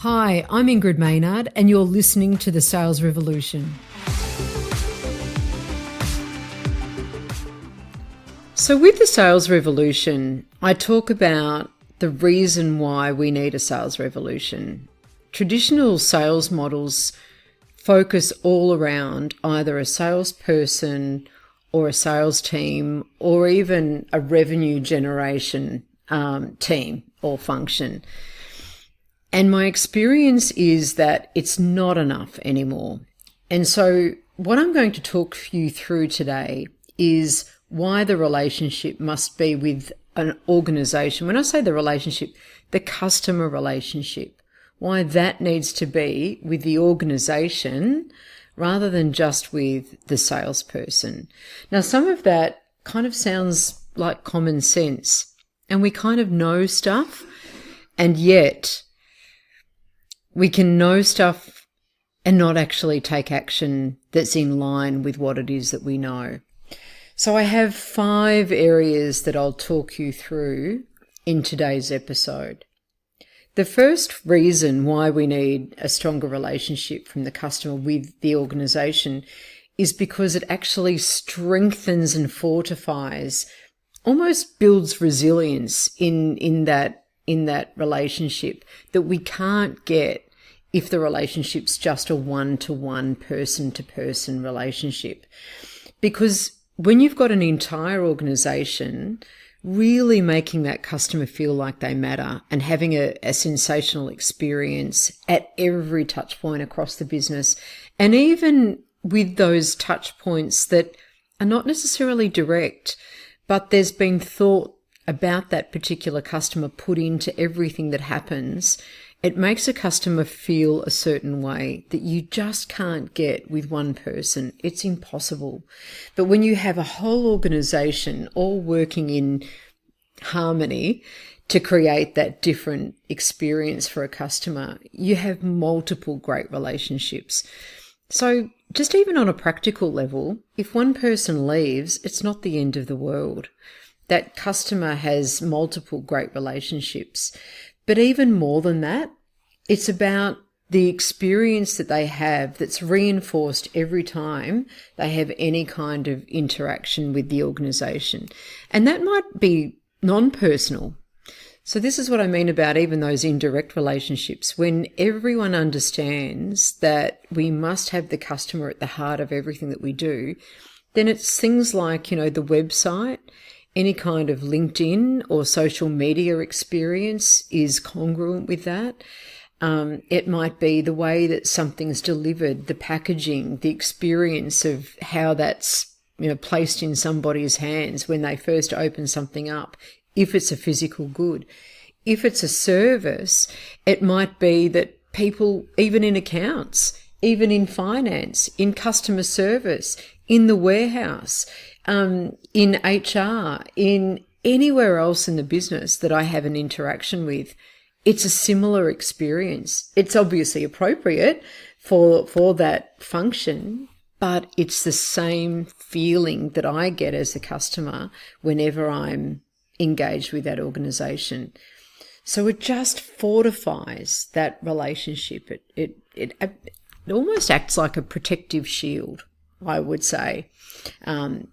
Hi, I'm Ingrid Maynard, and you're listening to The Sales Revolution. So with The Sales Revolution, I talk about the reason why we need a sales revolution. Traditional sales models focus all around either a salesperson or a sales team or even a revenue generation team or function. And my experience is that it's not enough anymore. And so what I'm going to talk you through today is why the relationship must be with an organization. When I say the relationship, the customer relationship, why that needs to be with the organization rather than just with the salesperson. Now, some of that kind of sounds like common sense, and we kind of know stuff, and yet we can know stuff and not actually take action that's in line with what it is that we know. So I have 5 areas that I'll talk you through in today's episode. The first reason why we need a stronger relationship from the customer with the organization is because it actually strengthens and fortifies, almost builds resilience in that relationship that we can't get if the relationship's just a one-to-one, person-to-person relationship. Because when you've got an entire organization really making that customer feel like they matter and having a sensational experience at every touch point across the business, and even with those touch points that are not necessarily direct, but there's been thought about that particular customer put into everything that happens, it makes a customer feel a certain way that you just can't get with one person. It's impossible. But when you have a whole organization all working in harmony to create that different experience for a customer, you have multiple great relationships. So just even on a practical level, if one person leaves, it's not the end of the world. That customer has multiple great relationships. But even more than that, it's about the experience that they have that's reinforced every time they have any kind of interaction with the organization. And that might be non-personal. So this is what I mean about even those indirect relationships. When everyone understands that we must have the customer at the heart of everything that we do, then it's things like, the website, any kind of LinkedIn or social media experience is congruent with that. It might be the way that something's delivered, the packaging, the experience of how that's, placed in somebody's hands when they first open something up, if it's a physical good. If it's a service, it might be that people, even in accounts, even in finance, in customer service, in the warehouse, in HR, in anywhere else in the business that I have an interaction with, it's a similar experience. It's obviously appropriate for that function, but it's the same feeling that I get as a customer whenever I'm engaged with that organization. So it just fortifies that relationship. It almost acts like a protective shield, I would say.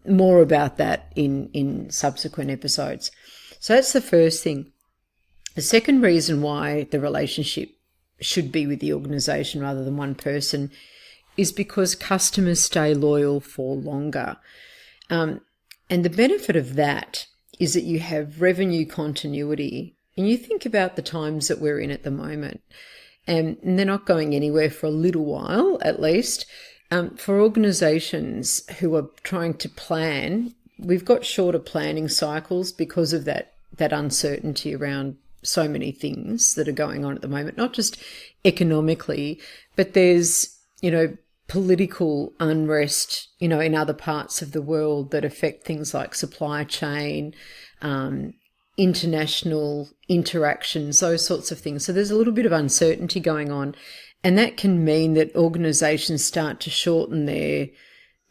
More about that in subsequent episodes. So that's the first thing. The second reason why the relationship should be with the organization rather than one person is because customers stay loyal for longer. And the benefit of that is that you have revenue continuity. And you think about the times that we're in at the moment, and they're not going anywhere for a little while, at least. For organizations who are trying to plan, we've got shorter planning cycles because of that uncertainty around so many things that are going on at the moment, not just economically, but there's, political unrest, in other parts of the world that affect things like supply chain, international interactions, those sorts of things. So there's a little bit of uncertainty going on, and that can mean that organizations start to shorten their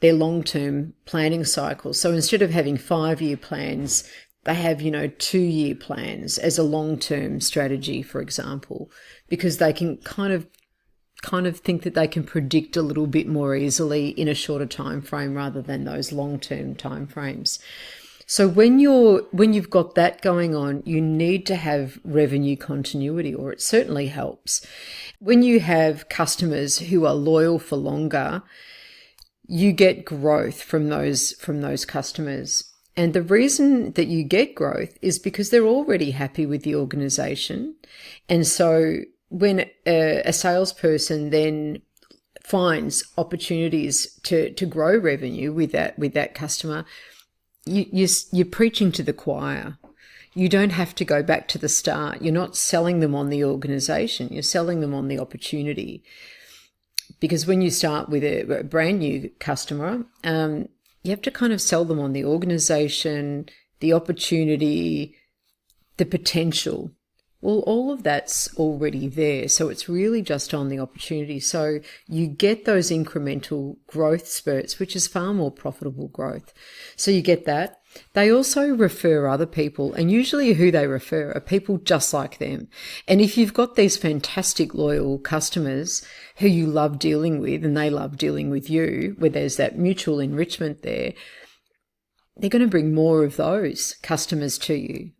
long-term planning cycles. So instead of having 5-year plans, They have, 2-year plans as a long-term strategy, for example, because they can kind of think that they can predict a little bit more easily in a shorter time frame rather than those long-term time frames. So when you've got that going on, you need to have revenue continuity, or it certainly helps. When you have customers who are loyal for longer, you get growth from those customers. And the reason that you get growth is because they're already happy with the organization. And so when a salesperson then finds opportunities to grow revenue with that customer, you're preaching to the choir. You don't have to go back to the start. You're not selling them on the organization. You're selling them on the opportunity. Because when you start with a brand new customer, you have to kind of sell them on the organization, the opportunity, the potential. Well, all of that's already there. So it's really just on the opportunity. So you get those incremental growth spurts, which is far more profitable growth. So you get that. They also refer other people, and usually who they refer are people just like them. And if you've got these fantastic loyal customers who you love dealing with and they love dealing with you, where there's that mutual enrichment there, they're going to bring more of those customers to you.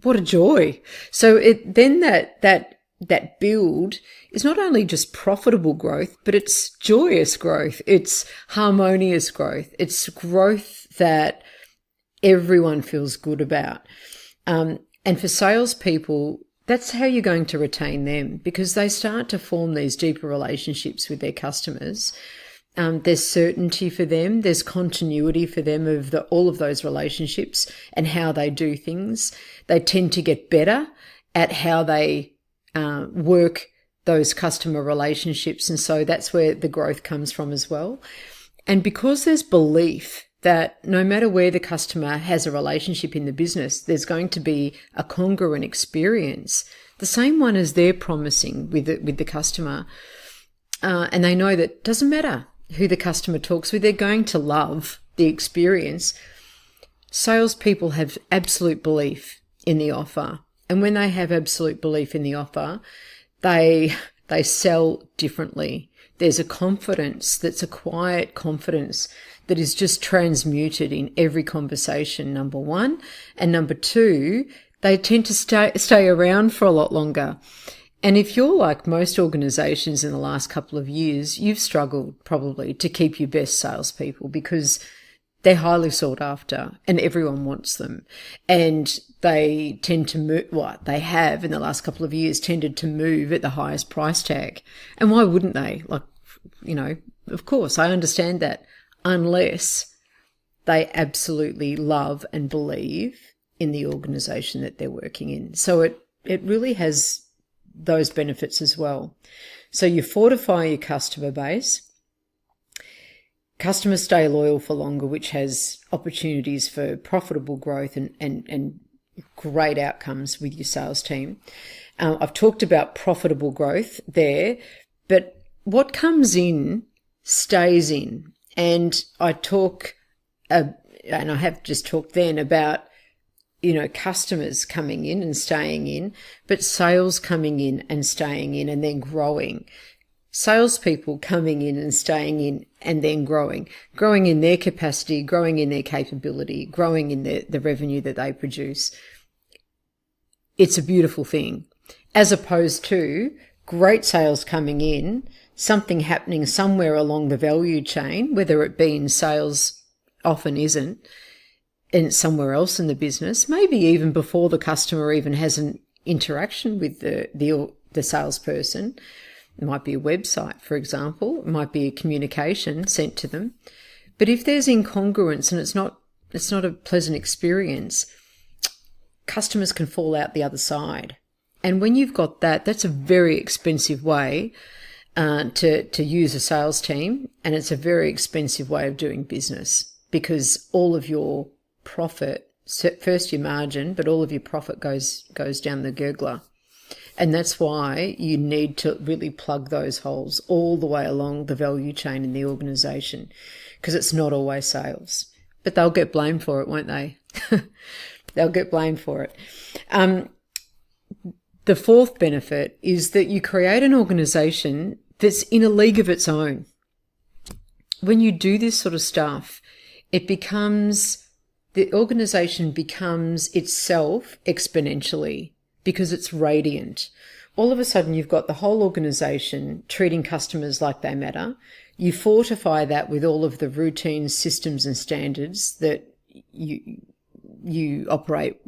What a joy. So then that build is not only just profitable growth, but it's joyous growth. It's harmonious growth. It's growth that everyone feels good about. And for salespeople, that's how you're going to retain them, because they start to form these deeper relationships with their customers. There's certainty for them. There's continuity for them of all of those relationships and how they do things. They tend to get better at how they work those customer relationships. And so that's where the growth comes from as well. And because there's belief that no matter where the customer has a relationship in the business, there's going to be a congruent experience, the same one as they're promising with the customer. And they know that it doesn't matter who the customer talks with, they're going to love the experience. Salespeople have absolute belief in the offer. And when they have absolute belief in the offer, they sell differently. There's a confidence that's a quiet confidence that is just transmuted in every conversation, number one. And number two, they tend to stay around for a lot longer. And if you're like most organizations in the last couple of years, you've struggled probably to keep your best salespeople because they're highly sought after and everyone wants them. And they tend to move, they have in the last couple of years tended to move at the highest price tag. And why wouldn't they? Of course, I understand that, unless they absolutely love and believe in the organization that they're working in. So it really has those benefits as well. So you fortify your customer base. Customers stay loyal for longer, which has opportunities for profitable growth and great outcomes with your sales team. I've talked about profitable growth there, but what comes in stays in. And I talk, and I have just talked then about, customers coming in and staying in, but sales coming in and staying in and then growing. Salespeople coming in and staying in and then growing in their capacity, growing in their capability, growing in the revenue that they produce. It's a beautiful thing, as opposed to great sales coming in, something happening somewhere along the value chain, whether it be in sales, often isn't, and somewhere else in the business, maybe even before the customer even has an interaction with the salesperson. It might be a website, for example. It might be a communication sent to them. But if there's incongruence and it's not a pleasant experience, customers can fall out the other side. And when you've got that, that's a very expensive way to use a sales team, and it's a very expensive way of doing business, because all of your profit, first your margin, but all of your profit goes down the gurgler. And that's why you need to really plug those holes all the way along the value chain in the organisation, because it's not always sales. But they'll get blamed for it, won't they? They'll get blamed for it. The fourth benefit is that you create an organisation that's in a league of its own. When you do this sort of stuff, the organisation becomes itself exponentially because it's radiant. All of a sudden, you've got the whole organisation treating customers like they matter. You fortify that with all of the routines, systems and standards that you operate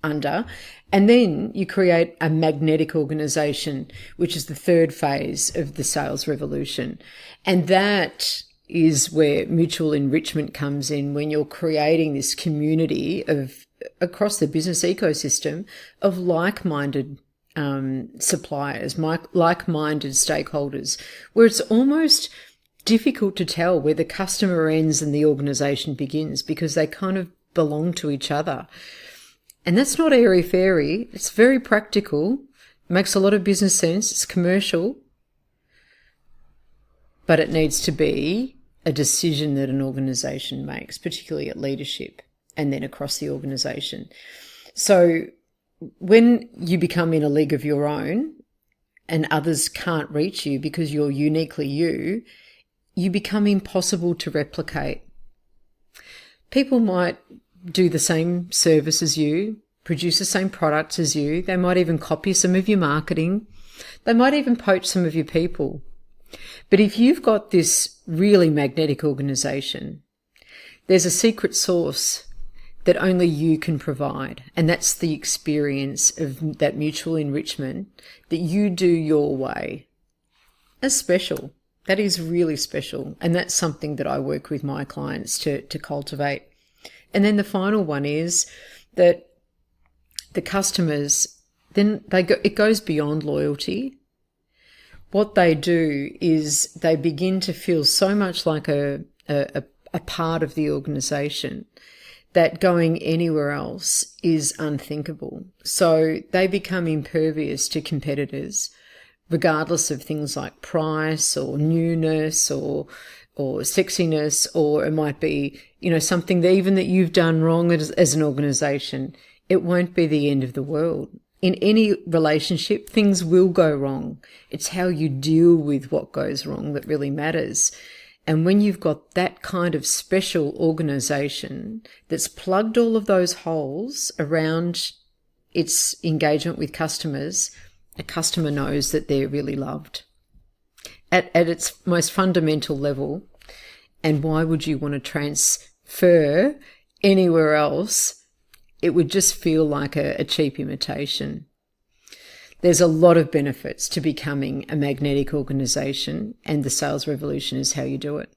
under, and then you create a magnetic organisation, which is the third phase of the sales revolution. And that is where mutual enrichment comes in, when you're creating this community across the business ecosystem of like-minded suppliers, like-minded stakeholders, where it's almost difficult to tell where the customer ends and the organisation begins, because they kind of belong to each other. And that's not airy-fairy. It's very practical. It makes a lot of business sense. It's commercial. But it needs to be a decision that an organisation makes, particularly at leadership and then across the organisation. So when you become in a league of your own and others can't reach you because you're uniquely you, you become impossible to replicate. People might do the same service as you, produce the same products as you. They might even copy some of your marketing. They might even poach some of your people. But if you've got this really magnetic organisation, there's a secret sauce that only you can provide. And that's the experience of that mutual enrichment that you do your way. That's special. That is really special. And that's something that I work with my clients to cultivate. And then the final one is that the customers, then it goes beyond loyalty. What they do is they begin to feel so much like a part of the organisation that going anywhere else is unthinkable. So they become impervious to competitors, regardless of things like price or newness or sexiness, or it might be, something that even that you've done wrong as an organisation. It won't be the end of the world. In any relationship, things will go wrong. It's how you deal with what goes wrong that really matters. And when you've got that kind of special organisation that's plugged all of those holes around its engagement with customers, a customer knows that they're really loved at its most fundamental level. And why would you want to transfer anywhere else? It would just feel like a cheap imitation. There's a lot of benefits to becoming a magnetic organisation, and the sales revolution is how you do it.